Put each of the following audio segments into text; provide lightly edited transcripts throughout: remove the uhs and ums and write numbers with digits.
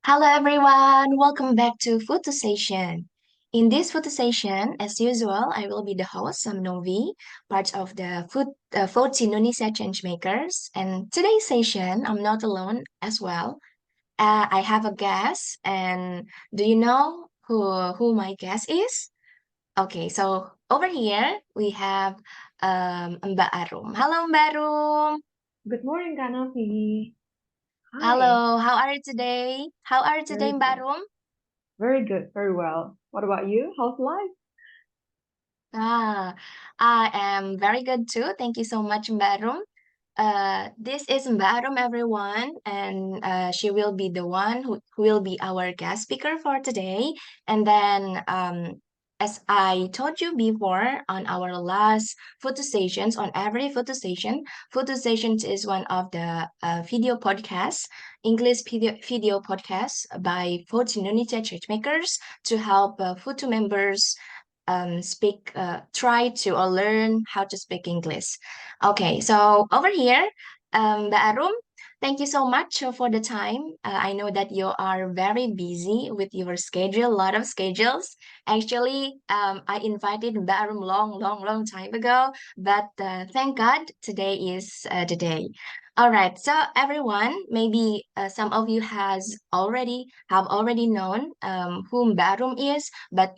Hello everyone, welcome back to FUTU session. In this FUTU session, as usual, I will be the host, I'm Novi, part of the VOTES Indonesia changemakers. And today's session, I'm not alone as well. I have a guest, and do you know who my guest is? Okay, so over here we have Mbak Arum. Hello, Mbak Arum. Good morning, Kanavi. Hi. Hello, how are you today? How are you today, Very Mbak good. Arum? Very good. Very well. What about you? How's life? Ah, I am very good too. Thank you so much, Mbak Rum. This is Mbak Rum, everyone, and she will be the one who will be our guest speaker for today. And then, as I told you before on our last photo stations, on every photo stations is one of the video podcasts, English video podcasts by Photo Indonesia Churchmakers to help photo members try to or learn how to speak English. Okay, so over here, the Arum, thank you so much for the time. I know that you are very busy with your schedule, a lot of schedules. Actually, I invited Mbak Arum long time ago, but thank God today is the day. All right, so everyone, maybe some of you have already known who Mbak Arum is, but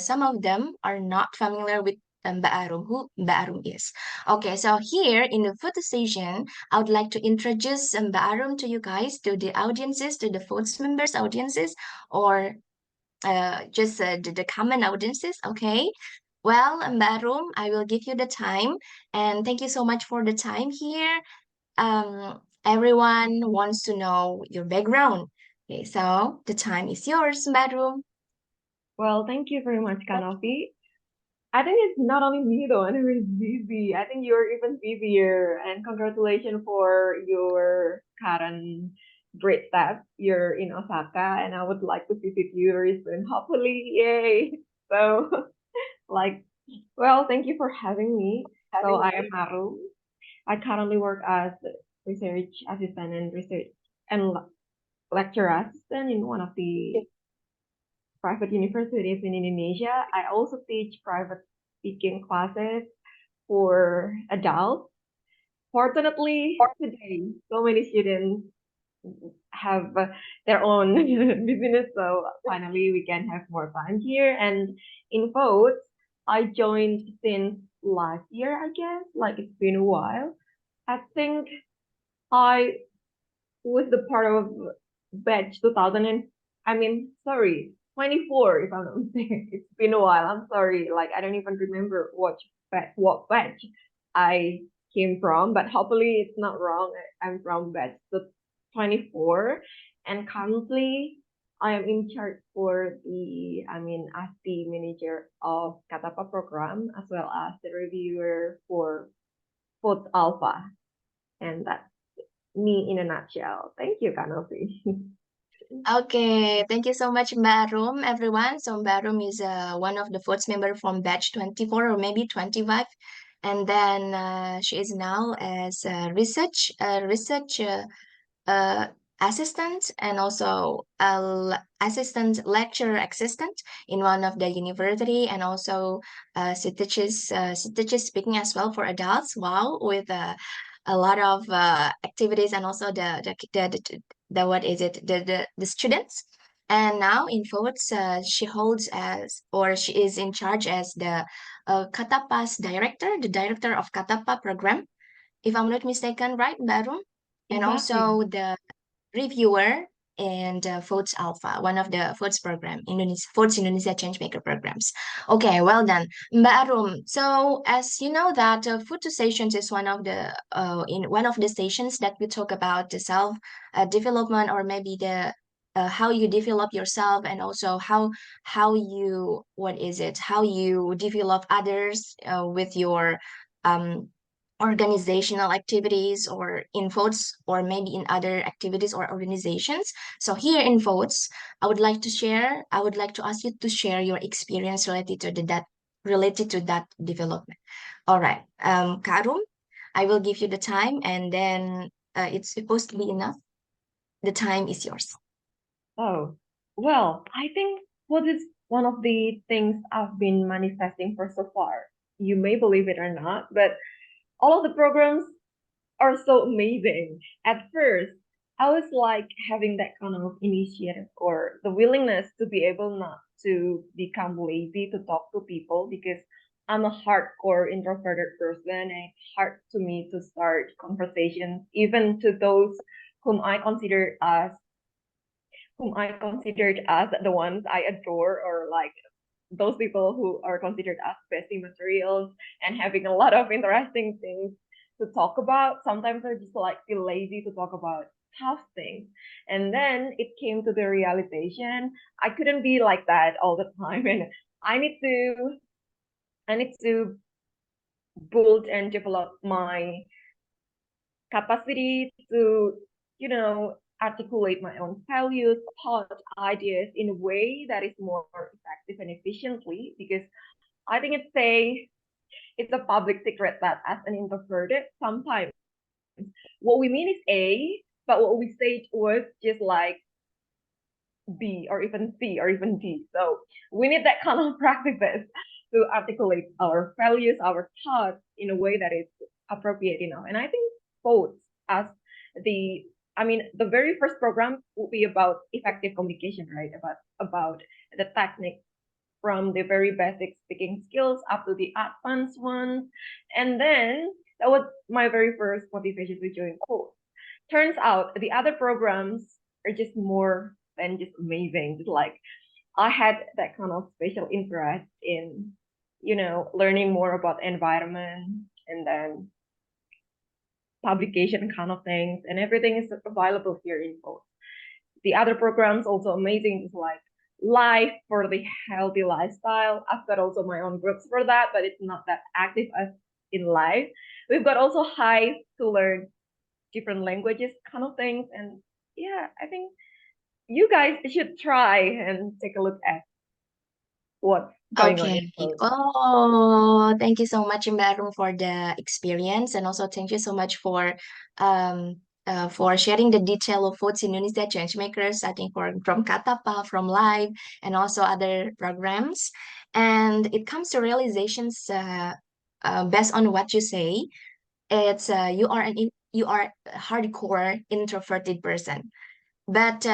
some of them are not familiar with Mbak Arum, who Mbak Arum is. Okay, so here in the photo station, I would like to introduce Mbak Arum to you guys, to the audiences, to the FOTS members audiences, or just the common audiences, okay? Well, Mbak Arum, I will give you the time, and thank you so much for the time here. Everyone wants to know your background. Okay, so the time is yours, Mbak Arum. Well, thank you very much, Kanavi. I think it's not only me though, and who is busy. I think you're even busier. And congratulations for your current great step. You're in Osaka, and I would like to visit you very soon. Hopefully, yay! So, like, well, thank you for having me. So I am Aru. I currently work as research assistant and research and lecturer assistant in one of the private universities in Indonesia. I also teach private speaking classes for adults. Fortunately, today, so many students have their own business, so finally we can have more time here. And in votes, I joined since last year, I guess. Like it's been a while. I think I was the part of batch 2000 and I mean, sorry, 24 if I'm not mistaken. It's been a while. I'm sorry. Like I don't even remember what batch I came from, but hopefully it's not wrong. I'm from batch 24 and currently I am in charge for as the manager of Catappa program as well as the reviewer for Food Alpha. And that's me in a nutshell. Thank you, Kanofi. Okay, thank you so much, Mbak Rum, everyone. So Mbak Rum is one of the fourth member from batch 24 or maybe 25. And then she is now as a research uh, assistant and also assistant lecturer assistant in one of the university. And also she teaches speaking as well for adults. Wow, with a lot of activities and also the what is it the students. And now in Foods, she holds as or she is in charge as the Catappa's director, the director of Catappa program, if I'm not mistaken, right, Barum? And Exactly. also the reviewer and Foods Alpha, one of the Foods program, Indonesia, Foods Indonesia Changemaker programs. Okay, well done, Mbak Arum. So as you know that Food Stations is one of the in one of the stations that we talk about the self development or maybe the how you develop yourself and also how you what is it how you develop others with your um organizational activities or in votes or maybe in other activities or organizations. So here in votes, I would like to ask you to share your experience related to that development. All right. Karum, I will give you the time and then it's supposed to be enough. The time is yours. Oh, well, I think what is one of the things I've been manifesting for so far. You may believe it or not, but all of the programs are so amazing. At first, I was like having that kind of initiative or the willingness to be able not to become lazy to talk to people because I'm a hardcore introverted person and it's hard to me to start conversations, even to those whom I consider as the ones I adore or like those people who are considered as bestie materials and having a lot of interesting things to talk about. Sometimes I just like feel lazy to talk about tough things. And then it came to the realization I couldn't be like that all the time and I need to I need to build and develop my capacity to, articulate my own values, thoughts, ideas in a way that is more effective and efficiently because I think it's a public secret that as an introverted, sometimes what we mean is A, but what we say was just like B or even C or even D. So we need that kind of practices to articulate our values, our thoughts in a way that is appropriate enough. And I think both as the the very first program will be about effective communication, right? About the technique from the very basic speaking skills up to the advanced ones. And then that was my very first motivation to join course. Turns out the other programs are just more than just amazing. Just like I had that kind of special interest in, learning more about environment and then publication kind of things and everything is available here in both. The other programs also amazing, just like Life for the Healthy Lifestyle. I've got also my own groups for that, but it's not that active as in Life. We've got also Hive to learn different languages kind of things. And yeah, I think you guys should try and take a look at what's going on in Okay. both. Oh, thank you so much, Imbarum, for the experience, and also thank you so much for sharing the detail of VOTES Indonesia changemakers. I think from Catappa, from Live, and also other programs. And it comes to realizations based on what you say. It's you are a hardcore introverted person, but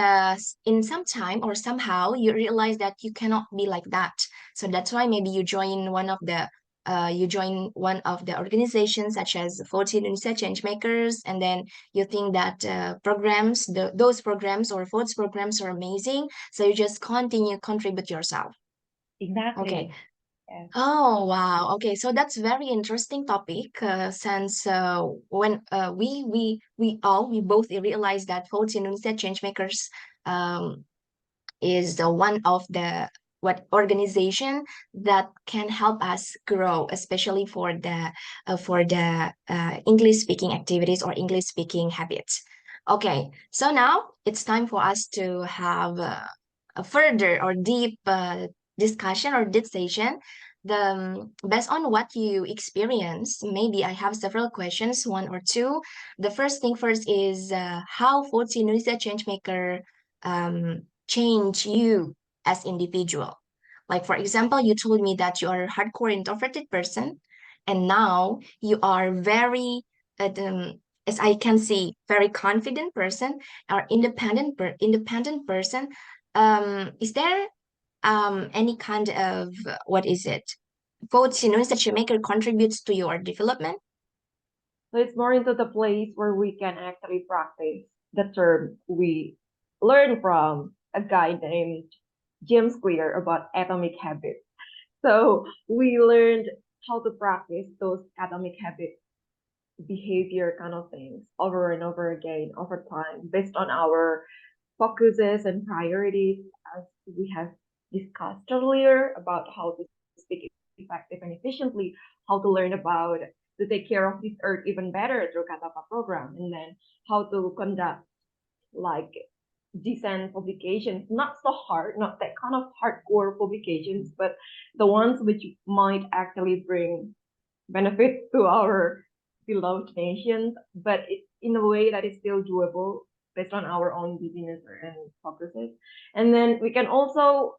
in some time or somehow you realize that you cannot be like that, so that's why maybe you join one of the organizations such as 14 Indonesia Changemakers, and then you think that those programs or votes programs are amazing, so you just continue contribute yourself. Okay. Exactly. Yes. Oh, wow. Okay, so that's very interesting topic. Since when we both realize that votes Indonesia Changemakers um, is the one of the what organization that can help us grow, especially for the English speaking activities or English speaking habits. Okay, so now it's time for us to have a further or deep discussion or deep session. Based on what you experience, maybe I have several questions, one or two. The first thing first is how 14 Indonesia Changemaker change you as individual. Like for example, you told me that you are a hardcore introverted person, and now you are very, as I can see, very confident person or independent person. Is there any kind of what is it? Votes, that you make contributes to your development? So it's more into the place where we can actually practice the term we learned from a guy named James Clear about atomic habits. So we learned how to practice those atomic habit behavior kind of things over and over again over time based on our focuses and priorities as we have discussed earlier about how to speak effective and efficiently, how to learn about to take care of this earth even better through Catappa program, and then how to conduct like decent publications, not so hard, not that kind of hardcore publications, but the ones which might actually bring benefits to our beloved nations, but it, in a way that is still doable based on our own busyness and focuses. And then we can also,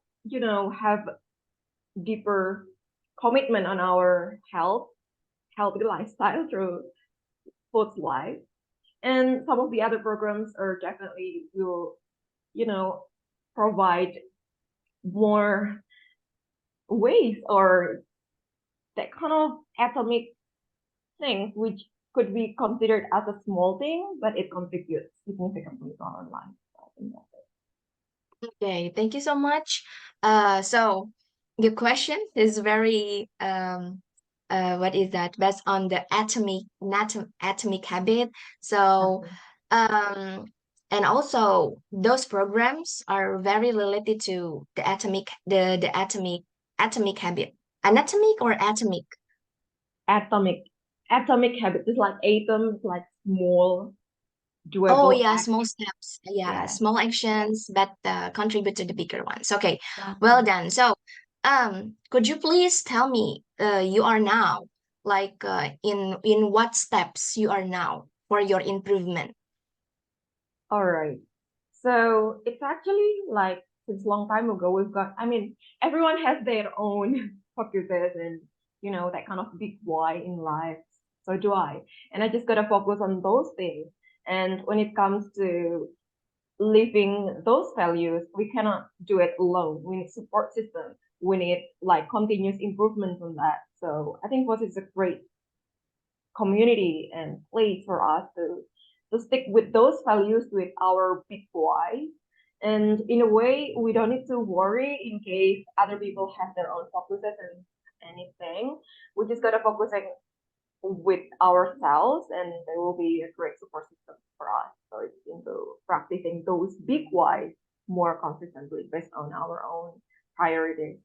have deeper commitment on our healthy lifestyle through FUTU Life. And some of the other programs are definitely will, you know, provide more ways or that kind of atomic things which could be considered as a small thing, but it contributes significantly to our life. So I think that's Okay, thank you so much. So your question is very what is that? Based on the atomic habit. So it. um, and also those programs are very related to the atomic habit. Anatomic or atomic? Atomic atomic habits is like atoms, like small Oh doable yeah, act. small steps. Yeah, Yeah, small actions that contribute to the bigger ones. Okay, well exactly. done. So, could you please tell me, you are now like in what steps you are now for your improvement? All right. So it's actually like since long time ago we've got. I mean, everyone has their own focuses and that kind of big why in life. So do I, and I just gotta focus on those things. And when it comes to living those values, we cannot do it alone. We need support system. We need like continuous improvement on that. So I think what is a great community and place for us to stick with those values with our big why. And in a way, we don't need to worry in case other people have their own focuses and anything. We just gotta focusing with ourselves, and there will be a great support system for us. So it's into practicing those big whys more consistently based on our own priorities.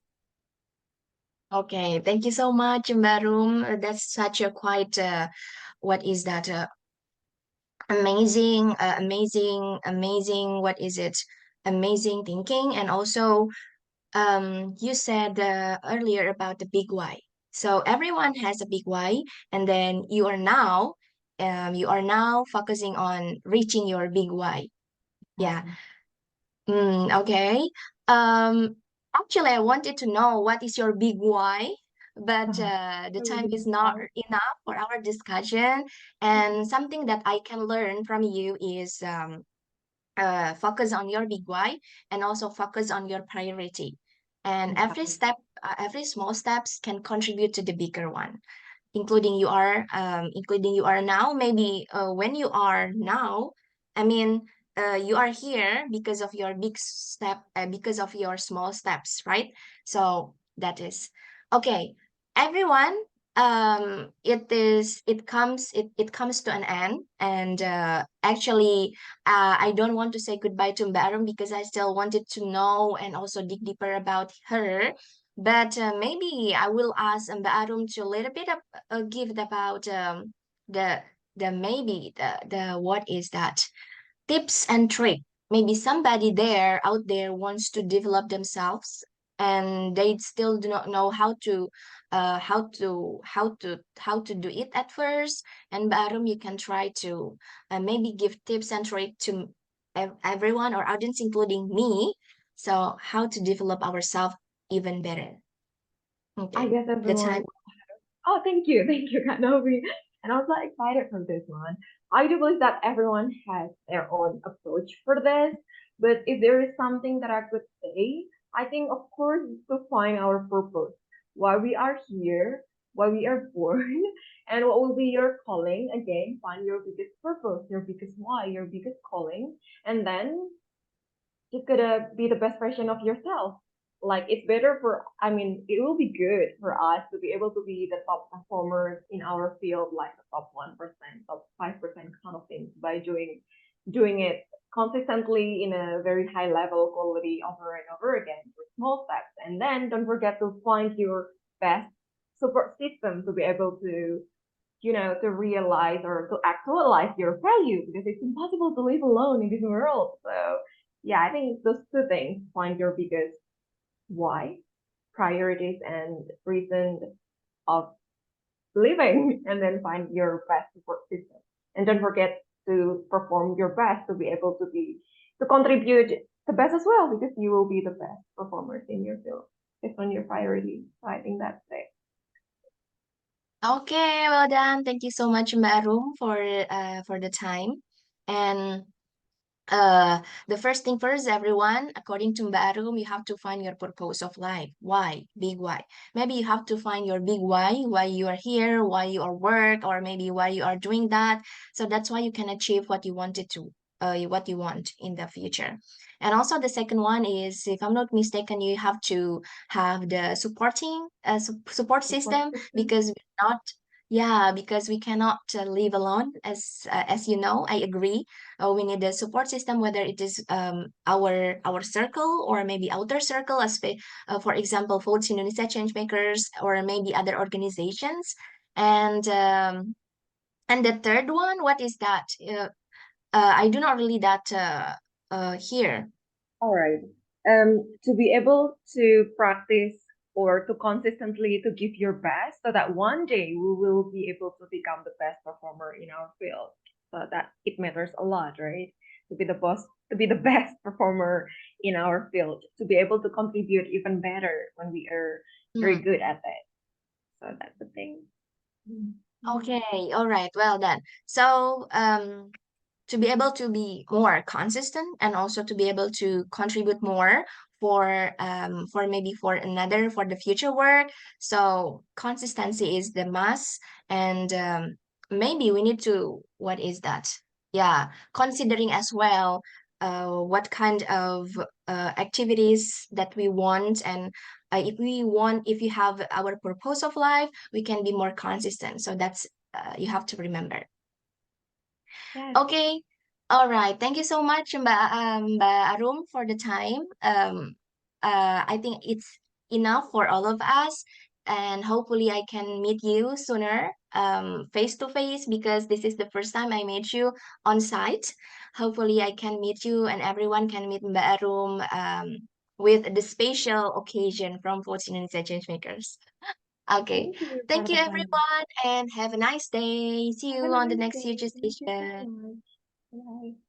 Okay, thank you so much, Marum. That's such a quite what is that? Amazing. What is it? Amazing thinking, and also you said earlier about the big why. So everyone has a big why, and then you are now focusing on reaching your big why. Yeah. Exactly. Okay. Um, Actually, I wanted to know what is your big why, but the So time this is is not why. enough for our discussion. And something that I can learn from you is focus on your big why and also focus on your priority. And every Exactly. step, every small steps can contribute to the bigger one, including you are now. Maybe when you are now, I mean, you are here because of your big step, because of your small steps, right? So that is okay. Everyone, it comes to an end, and actually, I don't want to say goodbye to Mbarum because I still wanted to know and also dig deeper about her. But maybe I will ask Mbak Arum to a little bit of give about the the what is that tips and trick. Maybe somebody there out there wants to develop themselves and they still do not know how to do it at first. And Mbak Arum, you can try to maybe give tips and trick to everyone or audience, including me. So how to develop ourselves even better. I Okay, guess the everyone. time. Oh, thank you, thank you, Kanovi. And I was so excited for this one. I do believe that everyone has their own approach for this, but if there is something that I could say, I think of course is to find our purpose, why we are here, why we are born, and what will be your calling. Again, find your biggest purpose, your biggest why, your biggest calling, and then just gotta be the best version of yourself. Like it's better for, I mean, it will be good for us to be able to be the top performers in our field, like the top 1%, top 5% kind of things by doing it consistently in a very high level quality over and over again with small steps. And then don't forget to find your best support system to be able to to realize or to actualize your value because it's impossible to live alone in this world. So yeah, I think those two things, find your biggest why, priorities and reason of living, and then find your best support system. And don't forget to perform your best, to be able to contribute the best as well, because you will be the best performers in your field. It's on your priority. So I think that's it. Okay, well done. Thank you so much, Mbak Arum, for the time. And the first thing first, everyone, according to Mbak Arum, you have to find your purpose of life. Why? Big why. Maybe you have to find your big why you are here, why you are work, or maybe why you are doing that. So that's why you can achieve what you wanted to, what you want in the future. And also the second one is, if I'm not mistaken, you have to have the support Support system system. because we're not, yeah, because we cannot live alone. As you know, I agree. We need a support system, whether it is our circle or maybe outer circle, for example, VOTES Indonesia, changemakers, or maybe other organizations. And and the third one, what is that? I do not really that here. All right. To be able to practice or to consistently to give your best so that one day we will be able to become the best performer in our field. So that it matters a lot, right? To be the boss, to be the best performer in our field, to be able to contribute even better when we are very Hmm. good at it. So that's the thing. Okay, all right, well done. So to be able to be more consistent and also to be able to contribute more for maybe for the future work. So consistency is the must, and maybe we need to, what is that, yeah, considering as well what kind of activities that we want. And if you have our purpose of life, we can be more consistent. So that's you have to remember. Yes. Okay. All right. Thank you so much, Mbak Arum, for the time. I think it's enough for all of us, and hopefully I can meet you sooner, face to face, because this is the first time I met you on site. Hopefully I can meet you and everyone can meet Mbak Arum with the special occasion from 14 Indonesia Changemakers. Okay. Thank you, Thank you, Catappa. everyone, and have a nice day. See Have a you on the nice next day. future Thank you so station. much. Bye.